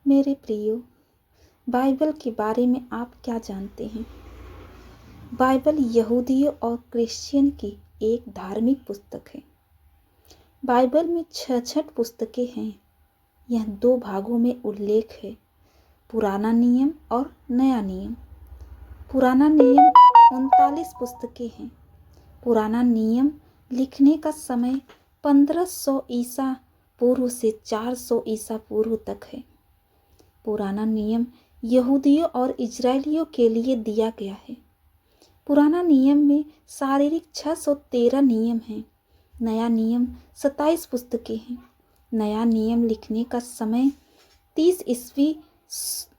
मेरे प्रियो, बाइबल के बारे में आप क्या जानते हैं? बाइबल यहूदियों और क्रिश्चियन की एक धार्मिक पुस्तक है। बाइबल में 66 पुस्तकें हैं। यह 2 भागों में उल्लेख है, पुराना नियम और नया नियम। पुराना नियम 39 पुस्तकें हैं। पुराना नियम लिखने का समय 1500 ईसा पूर्व से 400 ईसा पूर्व तक है। पुराना नियम यहूदियों और इजरायलियों के लिए दिया गया है। पुराना नियम में शारीरिक 613 नियम हैं। नया नियम 27 पुस्तकें हैं। नया नियम लिखने का समय 30 ईस्वी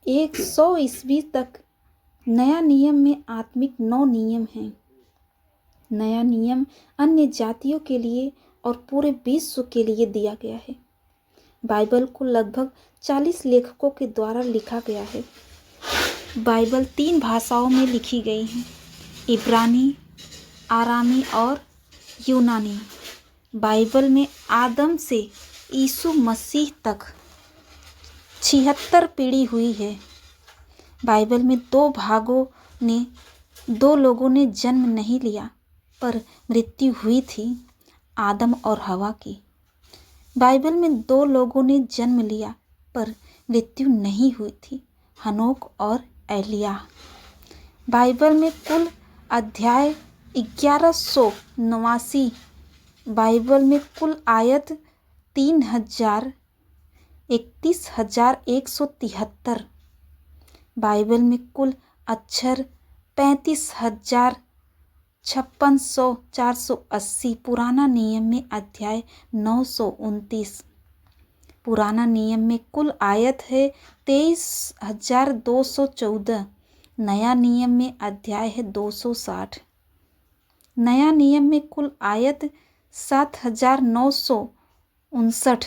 100 ईस्वी तक। नया नियम में आत्मिक 9 नियम हैं। नया नियम अन्य जातियों के लिए और पूरे विश्व के लिए दिया गया है। बाइबल को लगभग 40 लेखकों के द्वारा लिखा गया है। बाइबल 3 भाषाओं में लिखी गई है, इब्रानी, आरामी और यूनानी। बाइबल में आदम से यीशु मसीह तक 76 पीढ़ी हुई है। बाइबल में 2 लोगों ने जन्म नहीं लिया, पर मृत्यु हुई थी, आदम और हवा की। बाइबल में 2 लोगों ने जन्म लिया, पर मृत्यु नहीं हुई थी, हनोक और एलिय्याह। बाइबल में कुल अध्याय 1189। बाइबल में कुल आयत 31,173। बाइबल में कुल अक्षर 35,56,480। पुराना नियम में अध्याय 929। पुराना नियम में कुल आयत है 23,214। नया नियम में अध्याय है 260। नया नियम में कुल आयत 7,959।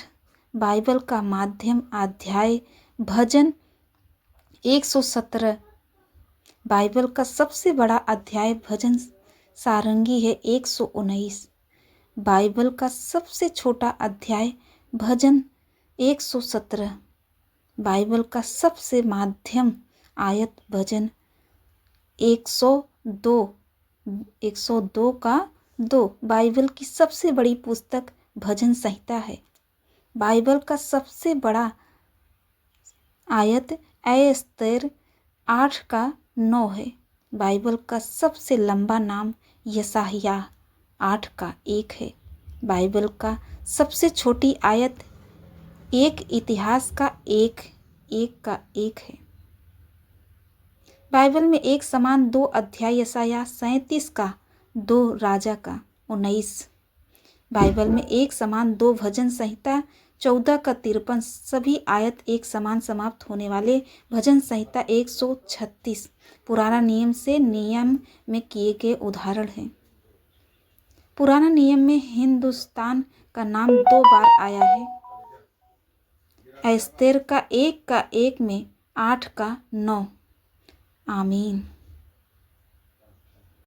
बाइबल का माध्यम अध्याय भजन 117। बाइबल का सबसे बड़ा अध्याय भजन सारंगी है 119। बाइबल का सबसे छोटा अध्याय भजन 117। बाइबल का सबसे माध्यम आयत भजन 102 का 2। बाइबल की सबसे बड़ी पुस्तक भजन संहिता है। बाइबल का सबसे बड़ा आयत एस्तेर 8 का 9 है। बाइबल का सबसे लंबा नाम यशायाह 8 का 1 है। बाइबल का सबसे छोटी आयत 1 इतिहास का 1 का 1 है। बाइबल में एक समान 2 अध्याय यशायाह 37 का 2 राजा का 19। बाइबल में एक समान 2 भजन संहिता 14 का 53। सभी आयत एक समान समाप्त होने वाले भजन संहिता 136 पुराना नियम से नियम में किए गए उदाहरण हैं। पुराना नियम में हिंदुस्तान का नाम 2 बार आया है। एस्तेर का 1 में 8 का 9। आमीन।